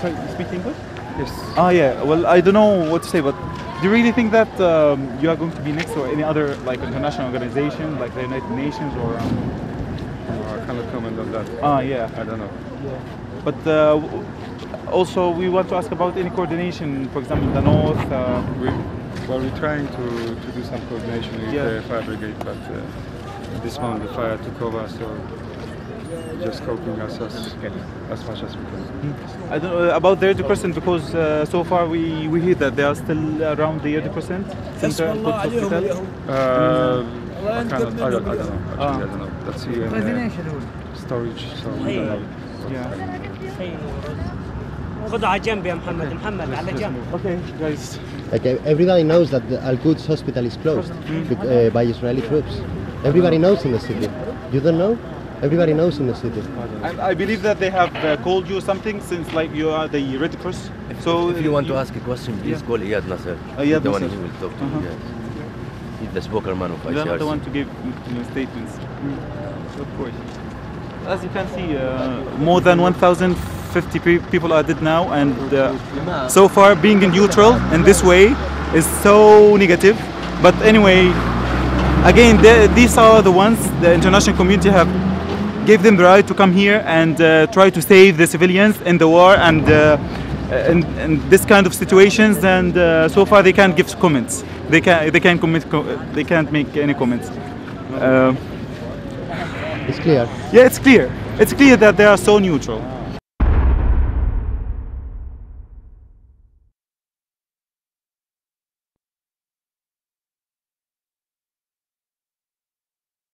Sorry, you speak English? Yes. Ah, yeah. Well, I don't know what to say, but do you really think that you are going to be next to any other like international organization, like the United Nations or? I cannot comment on that. Ah, yeah. I don't know. Yeah. But also, we want to ask about any coordination, for example, in the north. We're trying to do some coordination with the fire brigade, but at this moment the fire took over, so just coping as much as we can. I don't know about the Red Crescent because so far we hear that they are still around the Red Crescent Center and hospital. I don't know. Actually, I don't know. That's here in storage, so we don't know. Okay, guys. Like everybody knows that the Al-Quds hospital is closed by Israeli troops. Everybody knows in the city. You don't know? Everybody knows in the city. And I believe that they have called you something since like you are the Red Cross. So if you want to ask a question, please call Iyad Nasser. The one he will talk to you. Yes. He's the spokesman of ICRC. You're not the one to give statements. Of course. As you can see, more than 1,050 people are dead now, and so far being neutral in this way is so negative. But anyway, again, these are the ones the international community have gave them the right to come here and try to save the civilians in the war and in this kind of situations. And so far they can't give comments. They can't make any comments. It's clear. Yeah, it's clear. It's clear that they are so neutral.